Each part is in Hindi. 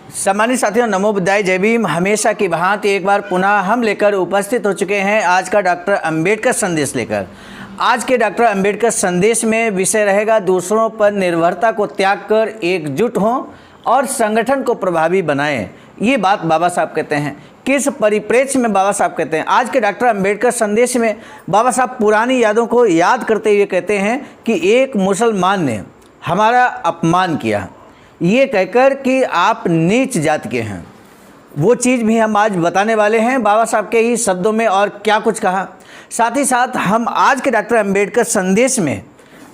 सम्मानित साथियों, नमो बुद्धाय, जय भीम। हमेशा की भांति एक बार पुनः हम लेकर उपस्थित हो चुके हैं आज का डॉक्टर अंबेडकर संदेश लेकर। आज के डॉक्टर अंबेडकर संदेश में विषय रहेगा दूसरों पर निर्भरता को त्याग कर एकजुट हों और संगठन को प्रभावी बनाएं। ये बात बाबा साहब कहते हैं। किस परिप्रेक्ष्य में बाबा साहब कहते हैं? आज के डॉक्टर अंबेडकर संदेश में बाबा साहब पुरानी यादों को याद करते हुए कहते हैं कि एक मुसलमान ने हमारा अपमान किया, ये कहकर कि आप नीच जात के हैं। वो चीज़ भी हम आज बताने वाले हैं बाबा साहब के ही शब्दों में और क्या कुछ कहा। साथ ही साथ हम आज के डॉक्टर अंबेडकर संदेश में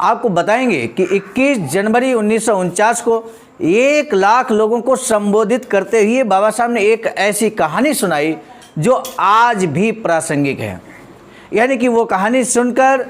आपको बताएंगे कि 21 जनवरी 1949 को 1 लाख लोगों को संबोधित करते हुए बाबा साहब ने एक ऐसी कहानी सुनाई जो आज भी प्रासंगिक है। यानी कि वो कहानी सुनकर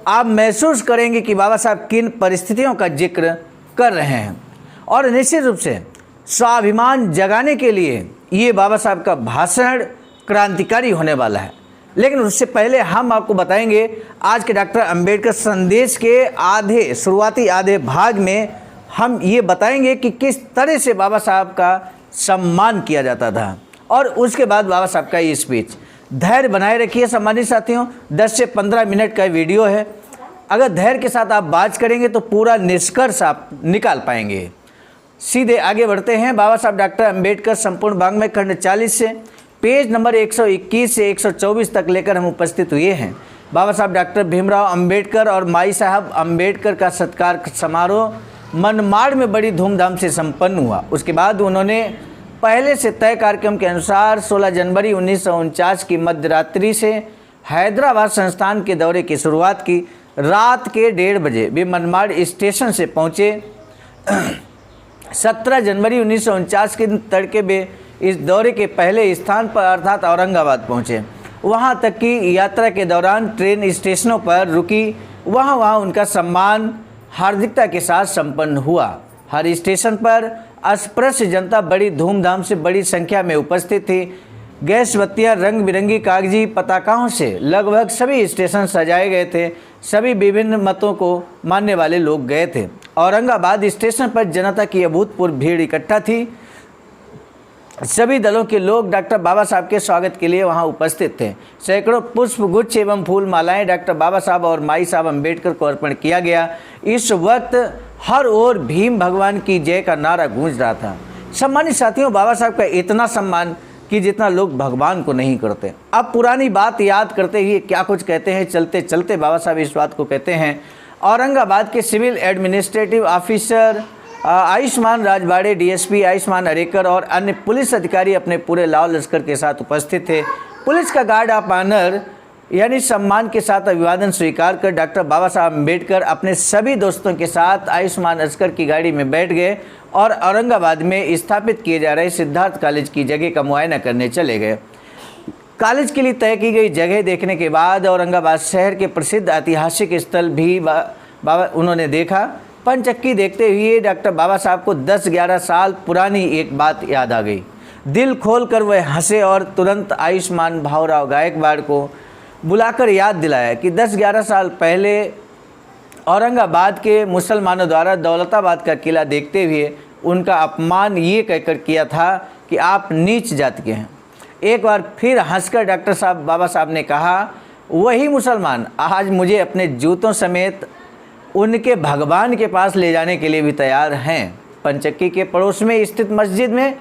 आप महसूस करेंगे कि बाबा साहब किन परिस्थितियों का जिक्र कर रहे हैं और निश्चित रूप से स्वाभिमान जगाने के लिए ये बाबा साहब का भाषण क्रांतिकारी होने वाला है। लेकिन उससे पहले हम आपको बताएंगे आज के डॉक्टर अंबेडकर संदेश के शुरुआती आधे भाग में हम ये बताएंगे कि किस तरह से बाबा साहब का सम्मान किया जाता था और उसके बाद बाबा साहब का ये स्पीच। धैर्य बनाए रखिए सम्मानित साथियों, 10 से 15 मिनट का वीडियो है। अगर धैर्य के साथ आप बात करेंगे तो पूरा निष्कर्ष आप निकाल पाएंगे। सीधे आगे बढ़ते हैं। बाबा साहब डॉक्टर अंबेडकर संपूर्ण वाङ्मय खंड 40 से पेज नंबर 121 से 124 तक लेकर हम उपस्थित हुए हैं। बाबा साहब डॉक्टर भीमराव अंबेडकर और माई साहब अंबेडकर का सत्कार समारोह मनमाड़ में बड़ी धूमधाम से संपन्न हुआ। उसके बाद उन्होंने पहले से तय कार्यक्रम के अनुसार 16 जनवरी 1949 की मध्यरात्रि से हैदराबाद संस्थान के दौरे की शुरुआत की। रात के 1:30 बजे वे मनमाड़ स्टेशन से पहुँचे। 17 जनवरी 1949 के तड़के वे इस दौरे के पहले स्थान पर अर्थात औरंगाबाद पहुँचे। वहाँ तक कि यात्रा के दौरान ट्रेन स्टेशनों पर रुकी। वहाँ उनका सम्मान हार्दिकता के साथ संपन्न हुआ। हर स्टेशन पर अस्पृश्य जनता बड़ी धूमधाम से बड़ी संख्या में उपस्थित थी। गैस बत्तियाँ, रंग बिरंगी कागजी पताकाओं से लगभग सभी स्टेशन सजाए गए थे। सभी विभिन्न मतों को मानने वाले लोग गए थे। औरंगाबाद स्टेशन पर जनता की अभूतपूर्व भीड़ इकट्ठा थी। सभी दलों के लोग डॉक्टर बाबा साहब के स्वागत के लिए वहां उपस्थित थे। सैकड़ों पुष्प गुच्छ एवं फूल मालाएं डॉक्टर बाबा साहब और माई साहब अंबेडकर को अर्पण किया गया। इस वक्त हर ओर भीम भगवान की जय का नारा गूंज रहा था। सम्मानित साथियों, बाबा साहब का इतना सम्मान कि जितना लोग भगवान को नहीं करते। अब पुरानी बात याद करते हुए क्या कुछ कहते हैं। चलते चलते बाबा साहब इस बात को कहते हैं। औरंगाबाद के civil administrative officer Ayushman Rajwade, DSP Ayushman Arekar और अन्य पुलिस अधिकारी अपने पूरे लाव लश्कर के साथ उपस्थित थे। पुलिस का गार्ड ऑफ ऑनर यानी सम्मान के साथ अभिवादन स्वीकार कर डॉक्टर बाबा साहब अम्बेडकर अपने सभी दोस्तों के साथ आयुष्मान लश्कर की गाड़ी में बैठ गए और औरंगाबाद में स्थापित किए जा रहे सिद्धार्थ कॉलेज की जगह का मुआयना करने चले गए। कॉलेज के लिए तय की गई जगह देखने के बाद औरंगाबाद शहर के प्रसिद्ध ऐतिहासिक स्थल भी बाबा उन्होंने देखा। पंचक्की देखते हुए डॉक्टर बाबा साहब को 10-11 साल पुरानी एक बात याद आ गई। दिल खोलकर वह हंसे और तुरंत आयुष्मान भावराव गायकवाड़ को बुलाकर याद दिलाया कि 10-11 साल पहले औरंगाबाद के मुसलमानों द्वारा दौलताबाद का किला देखते हुए उनका अपमान ये कहकर किया था कि आप नीच जात के हैं। एक बार फिर हंसकर डॉक्टर साहब बाबा साहब ने कहा, वही मुसलमान आज मुझे अपने जूतों समेत उनके भगवान के पास ले जाने के लिए भी तैयार हैं। पंचक्की के पड़ोस में स्थित मस्जिद में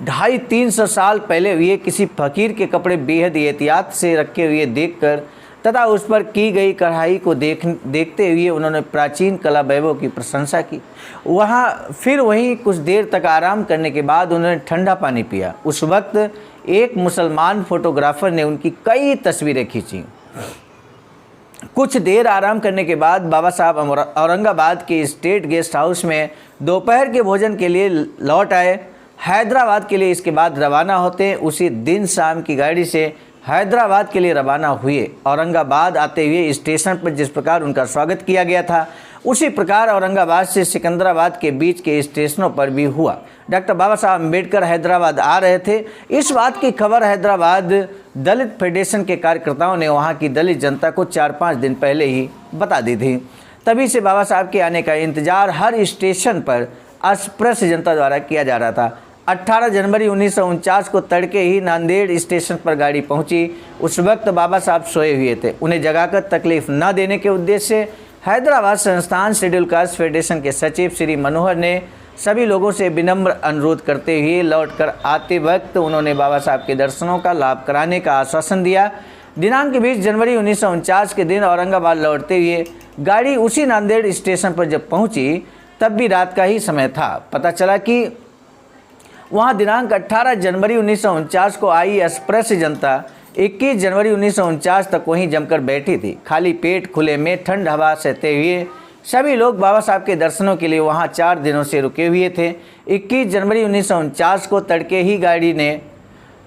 250-300 साल पहले हुए किसी फकीर के कपड़े बेहद एहतियात से रखे हुए देखकर तथा उस पर की गई कढ़ाई को देखते हुए उन्होंने प्राचीन कला वैभव की प्रशंसा की। वहीं कुछ देर तक आराम करने के बाद उन्होंने ठंडा पानी पिया। उस वक्त एक मुसलमान फोटोग्राफर ने उनकी कई तस्वीरें खींची। कुछ देर आराम करने के बाद बाबा साहब औरंगाबाद के स्टेट गेस्ट हाउस में दोपहर के भोजन के लिए लौट आए। हैदराबाद के लिए इसके बाद रवाना होते उसी दिन शाम की गाड़ी से हैदराबाद के लिए रवाना हुए। औरंगाबाद आते हुए स्टेशन पर जिस प्रकार उनका स्वागत किया गया था उसी प्रकार औरंगाबाद से सिकंदराबाद के बीच के स्टेशनों पर भी हुआ। डॉक्टर बाबा साहब अम्बेडकर हैदराबाद आ रहे थे। इस बात की खबर हैदराबाद दलित फेडरेशन के कार्यकर्ताओं ने वहां की दलित जनता को 4-5 दिन पहले ही बता दी थी। तभी से बाबा साहब के आने का इंतजार हर स्टेशन पर अस्पृश्य जनता द्वारा किया जा रहा था। 18 जनवरी 1949 को तड़के ही नांदेड़ स्टेशन पर गाड़ी पहुंची। उस वक्त बाबा साहब सोए हुए थे। उन्हें जगाकर तकलीफ न देने के उद्देश्य से हैदराबाद संस्थान शेड्यूल कास्ट फेडरेशन के सचिव श्री मनोहर ने सभी लोगों से विनम्र अनुरोध करते हुए लौटकर आते वक्त उन्होंने बाबा साहब के दर्शनों का लाभ कराने का आश्वासन दिया। दिनांक 20 जनवरी 1949 के दिन औरंगाबाद लौटते हुए गाड़ी उसी नांदेड़ स्टेशन पर जब पहुंची तब भी रात का ही समय था। पता चला कि वहां दिनांक 18 जनवरी 1949 को आई एक्सप्रेस जनता 21 जनवरी 1949 तक वहीं जमकर बैठी थी। खाली पेट खुले में ठंड हवा सहते हुए सभी लोग बाबा साहब के दर्शनों के लिए वहां 4 दिनों से रुके हुए थे। 21 जनवरी 1949 को तड़के ही गाड़ी ने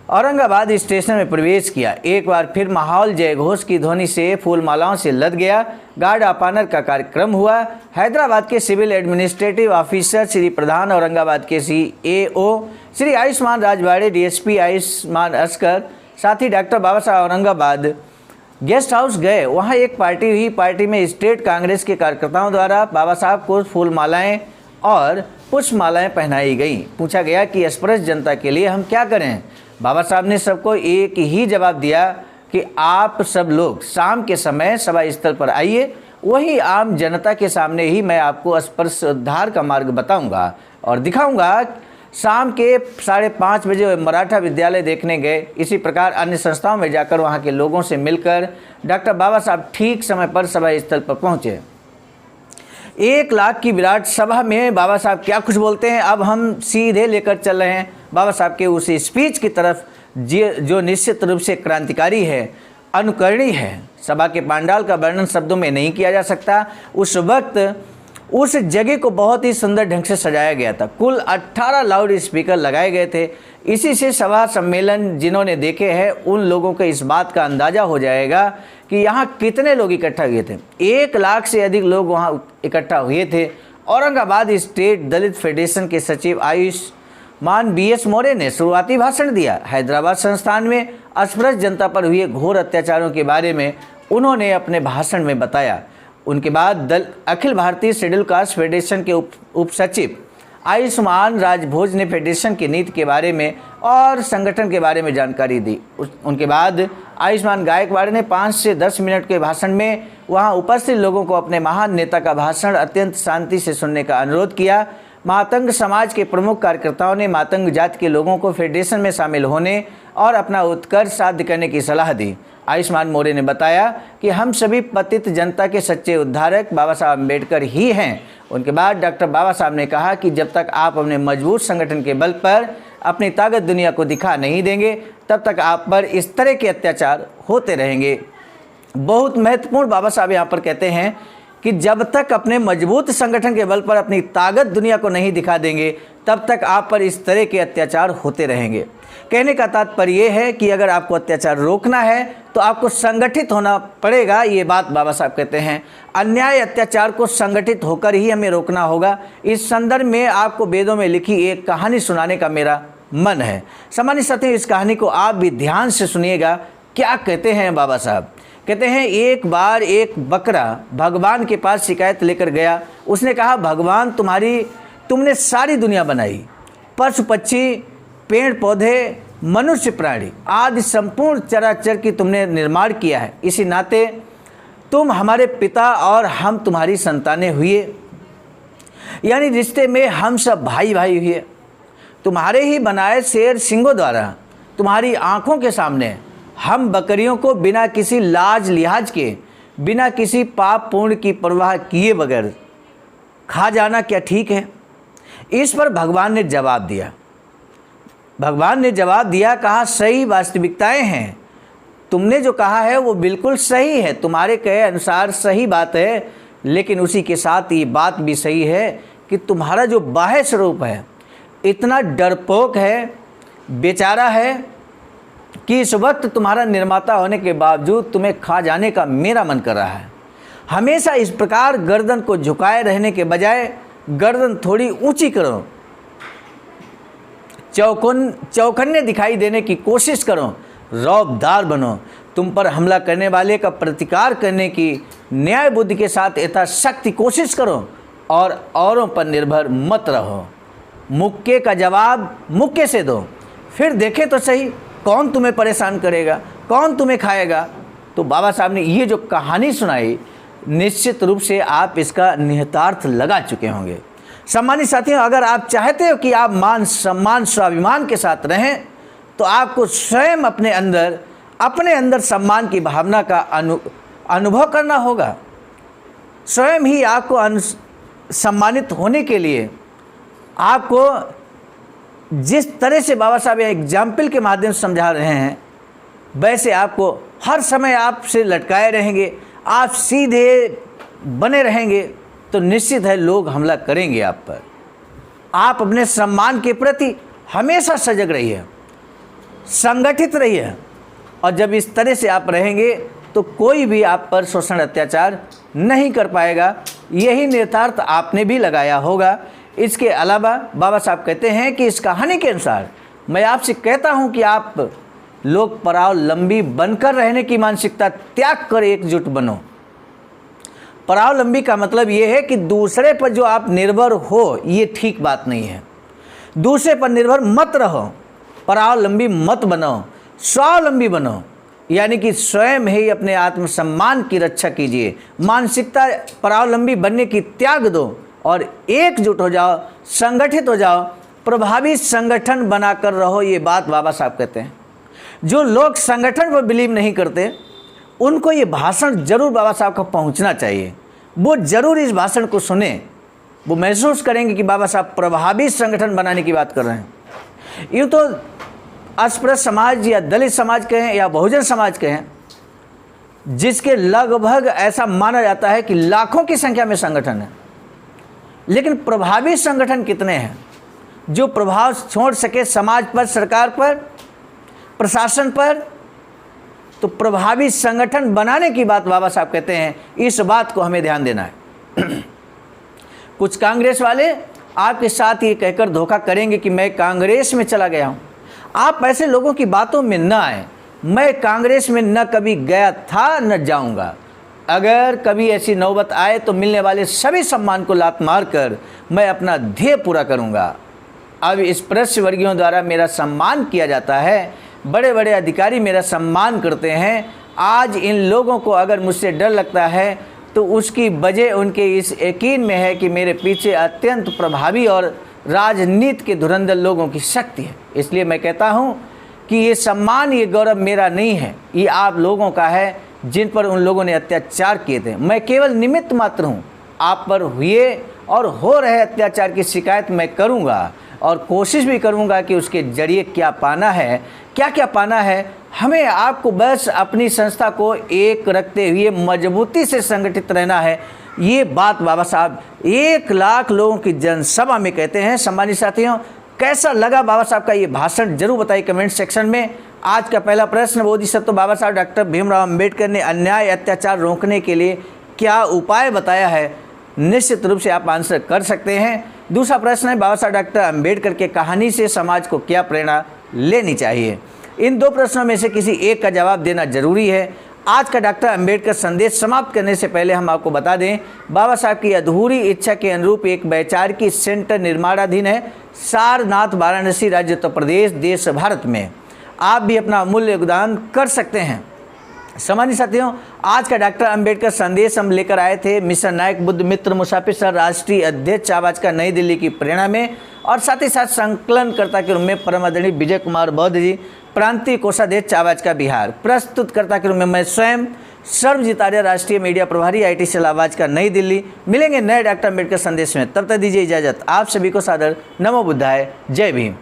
औरंगाबाद स्टेशन में प्रवेश किया। एक बार फिर माहौल जयघोष की ध्वनि से फूल मालाओं से लद गया। गार्ड ऑफ का कार्यक्रम हुआ। हैदराबाद के civil administrative officer Shri Pradhan, Aurangabad के CAO Shri Ayushman Rajwade, DSP Ayushman Oscar, साथ ही डॉक्टर बाबा साहब औरंगाबाद गेस्ट हाउस गए। वहां एक पार्टी हुई। पार्टी में स्टेट कांग्रेस के कार्यकर्ताओं द्वारा बाबा साहब को फूल मालाएं और पुष्प मालाएं पहनाई गईं। पूछा गया कि एक्सप्रेस जनता के लिए हम क्या करें। बाबा साहब ने सबको एक ही जवाब दिया कि आप सब लोग शाम के समय सभा स्थल पर आइए, वही आम जनता के सामने ही मैं आपको स्पर्शोद्धार का मार्ग बताऊंगा और दिखाऊंगा। शाम के 5:30 बजे मराठा विद्यालय देखने गए। इसी प्रकार अन्य संस्थाओं में जाकर वहां के लोगों से मिलकर डॉक्टर बाबा साहब ठीक समय पर सभा स्थल पर पहुंचे। 1 लाख की विराट सभा में बाबा साहब क्या कुछ बोलते हैं, अब हम सीधे लेकर चल रहे हैं बाबा साहब के उस स्पीच की तरफ जो निश्चित रूप से क्रांतिकारी है, अनुकरणीय है। सभा के पंडाल का वर्णन शब्दों में नहीं किया जा सकता। उस वक्त उस जगह को बहुत ही सुंदर ढंग से सजाया गया था। कुल 18 लाउड स्पीकर लगाए गए थे। इसी से सभा सम्मेलन जिन्होंने देखे हैं उन लोगों को इस बात का अंदाज़ा हो जाएगा कि यहाँ कितने लोग इकट्ठा हुए थे। 1 लाख से अधिक लोग वहाँ इकट्ठा हुए थे। औरंगाबाद स्टेट दलित फेडरेशन के सचिव आयुष्मान BS मौर्य ने शुरुआती भाषण दिया। हैदराबाद संस्थान में अस्पृश्य जनता पर हुए घोर अत्याचारों के बारे में उन्होंने अपने भाषण में बताया। उनके बाद Akhil Bharatiya schedule caste federation के उप सचिव आयुष्मान राजभोज ने फेडरेशन की नीति के बारे में और संगठन के बारे में जानकारी दी। उनके बाद आयुष्मान गायकवाड़ ने 5 से 10 मिनट के भाषण में वहां उपस्थित लोगों को अपने महान नेता का भाषण अत्यंत शांति से सुनने का अनुरोध किया। मातंग समाज के प्रमुख कार्यकर्ताओं ने मातंग जाति के लोगों को फेडरेशन में शामिल होने और अपना उत्कर्ष साध्य करने की सलाह दी। आयुष्मान मौर्य ने बताया कि हम सभी पतित जनता के सच्चे उद्धारक बाबा साहब अम्बेडकर ही हैं। उनके बाद डॉक्टर बाबा साहब ने कहा कि जब तक आप अपने मजबूत संगठन के बल पर अपनी ताकत दुनिया को दिखा नहीं देंगे तब तक आप पर इस तरह के अत्याचार होते रहेंगे। बहुत महत्वपूर्ण बाबा साहब यहाँ पर कहते हैं कि जब तक अपने मजबूत संगठन के बल पर अपनी ताकत दुनिया को नहीं दिखा देंगे तब तक आप पर इस तरह के अत्याचार होते रहेंगे। कहने का तात्पर्य ये है कि अगर आपको अत्याचार रोकना है तो आपको संगठित होना पड़ेगा। ये बात बाबा साहब कहते हैं। अन्याय अत्याचार को संगठित होकर ही हमें रोकना होगा। इस संदर्भ में आपको वेदों में लिखी एक कहानी सुनाने का मेरा मन है। सामान्य साथियों, इस कहानी को आप भी ध्यान से सुनिएगा। क्या कहते हैं बाबा साहब? कहते हैं एक बार एक बकरा भगवान के पास शिकायत लेकर गया। उसने कहा, भगवान तुमने सारी दुनिया बनाई, पशु पक्षी, पेड़ पौधे, मनुष्य प्राणी आदि संपूर्ण चराचर की तुमने निर्माण किया है। इसी नाते तुम हमारे पिता और हम तुम्हारी संतानें हुए, यानी रिश्ते में हम सब भाई भाई हुए। तुम्हारे ही बनाए शेर सिंहों द्वारा तुम्हारी आंखों के सामने हम बकरियों को बिना किसी लाज लिहाज के, बिना किसी पाप पुण्य की परवाह किए बगैर खा जाना क्या ठीक है? इस पर भगवान ने जवाब दिया। कहा, सही वास्तविकताएं हैं। तुमने जो कहा है वो बिल्कुल सही है, तुम्हारे कहे अनुसार सही बात है। लेकिन उसी के साथ ये बात भी सही है कि तुम्हारा जो बाह्य स्वरूप है इतना डरपोक है, बेचारा है कि इस वक्त तुम्हारा निर्माता होने के बावजूद तुम्हें खा जाने का मेरा मन कर रहा है। हमेशा इस प्रकार गर्दन को झुकाए रहने के बजाय गर्दन थोड़ी ऊंची करो, चौकन्ने दिखाई देने की कोशिश करो, रौबदार बनो। तुम पर हमला करने वाले का प्रतिकार करने की न्याय बुद्धि के साथ यथाशक्ति कोशिश करो और औरों पर निर्भर मत रहो। मुक्के का जवाब मुक्के से दो, फिर देखें तो सही कौन तुम्हें परेशान करेगा, कौन तुम्हें खाएगा। तो बाबा साहब ने ये जो कहानी सुनाई, निश्चित रूप से आप इसका निहितार्थ लगा चुके होंगे। सम्मानित साथियों, अगर आप चाहते हो कि आप मान सम्मान स्वाभिमान के साथ रहें, तो आपको स्वयं अपने अंदर सम्मान की भावना का अनुभव करना होगा। स्वयं ही आपको सम्मानित होने के लिए आपको जिस तरह से बाबा साहब एग्जाम्पल के माध्यम से समझा रहे हैं, वैसे आपको हर समय आपसे लटकाए रहेंगे, आप सीधे बने रहेंगे, तो निश्चित है लोग हमला करेंगे आप पर। आप अपने सम्मान के प्रति हमेशा सजग रहिए, संगठित रहिए, और जब इस तरह से आप रहेंगे तो कोई भी आप पर शोषण अत्याचार नहीं कर पाएगा। यही निहितार्थ आपने भी लगाया होगा। इसके अलावा बाबा साहब कहते हैं कि इस कहानी के अनुसार मैं आपसे कहता हूं कि आप लोग परावलंबी बनकर रहने की मानसिकता त्याग कर एकजुट बनो। परावलंबी का मतलब ये है कि दूसरे पर जो आप निर्भर हो, ये ठीक बात नहीं है। दूसरे पर निर्भर मत रहो, परावलंबी मत बनो, स्वावलंबी बनो, यानी कि स्वयं ही अपने आत्मसम्मान की रक्षा कीजिए। मानसिकता परावलंबी बनने की त्याग दो और एकजुट हो जाओ, संगठित हो जाओ, प्रभावी संगठन बनाकर रहो। ये बात बाबा साहब कहते हैं। जो लोग संगठन पर बिलीव नहीं करते, उनको ये भाषण जरूर बाबा साहब का पहुंचना चाहिए। वो जरूर इस भाषण को सुने, वो महसूस करेंगे कि बाबा साहब प्रभावी संगठन बनाने की बात कर रहे हैं। यूँ तो अस्पृश्य समाज या दलित समाज कहें या बहुजन समाज कहें, जिसके लगभग ऐसा माना जाता है कि लाखों की संख्या में संगठन है, लेकिन प्रभावी संगठन कितने हैं जो प्रभाव छोड़ सके समाज पर, सरकार पर, प्रशासन पर? तो प्रभावी संगठन बनाने की बात बाबा साहब कहते हैं। इस बात को हमें ध्यान देना है। कुछ कांग्रेस वाले आपके साथ ये कहकर धोखा करेंगे कि मैं कांग्रेस में चला गया हूं। आप ऐसे लोगों की बातों में न आए। मैं कांग्रेस में न कभी गया था न जाऊंगा। अगर कभी ऐसी नौबत आए तो मिलने वाले सभी सम्मान को लात मारकर मैं अपना ध्येय पूरा करूंगा। अब इस स्पृश्य वर्गीयों द्वारा मेरा सम्मान किया जाता है, बड़े बड़े अधिकारी मेरा सम्मान करते हैं। आज इन लोगों को अगर मुझसे डर लगता है तो उसकी वजह उनके इस यकीन में है कि मेरे पीछे अत्यंत प्रभावी और राजनीति के धुरंधर लोगों की शक्ति है। इसलिए मैं कहता हूं कि ये सम्मान, ये गौरव मेरा नहीं है, ये आप लोगों का है जिन पर उन लोगों ने अत्याचार किए थे। मैं केवल निमित्त मात्र हूँ। आप पर हुए और हो रहे अत्याचार की शिकायत मैं करूँगा और कोशिश भी करूँगा कि उसके जरिए क्या पाना है, क्या क्या पाना है। हमें आपको बस अपनी संस्था को एक रखते हुए मजबूती से संगठित रहना है। ये बात बाबा साहब 1 लाख लोगों की जनसभा में कहते हैं। सम्मानित साथियों, कैसा लगा बाबा साहब का ये भाषण जरूर बताइए कमेंट सेक्शन में। आज का पहला प्रश्न, बोधिसत्व बाबा साहब डॉक्टर भीमराव अंबेडकर ने अन्याय अत्याचार रोकने के लिए क्या उपाय बताया है? निश्चित रूप से आप आंसर कर सकते हैं। दूसरा प्रश्न है, बाबा साहब डॉक्टर अंबेडकर के कहानी से समाज को क्या प्रेरणा लेनी चाहिए? इन 2 प्रश्नों में से किसी एक का जवाब देना जरूरी है। आज का डॉक्टर अंबेडकर संदेश समाप्त करने से पहले हम आपको बता दें, बाबा साहब की अधूरी इच्छा के अनुरूप एक वैचारिक सेंटर निर्माणाधीन है, सारनाथ, वाराणसी, राज्य उत्तर प्रदेश, देश भारत में। आप भी अपना अमूल्य योगदान कर सकते हैं। सम्मानित साथियों, आज का डॉक्टर अंबेडकर संदेश हम लेकर आए थे मिशन नायक बुद्ध मित्र मुसाफिर सर, राष्ट्रीय अध्यक्ष आवाज का नई दिल्ली की प्रेरणा में, और साथ ही साथ संकलनकर्ता के रूप में परम आदरणीय विजय कुमार बौद्ध जी, प्रांतीय कोषाध्यक्ष आवाज का बिहार, प्रस्तुतकर्ता के रूप में मैं स्वयं सर्वजीत आर्य, राष्ट्रीय मीडिया प्रभारी, IT सेल आवाज का नई दिल्ली। मिलेंगे नए डॉक्टर अंबेडकर संदेश में, तब तक दीजिए इजाजत। आप सभी को सादर नमो बुद्धाय, जय भीम।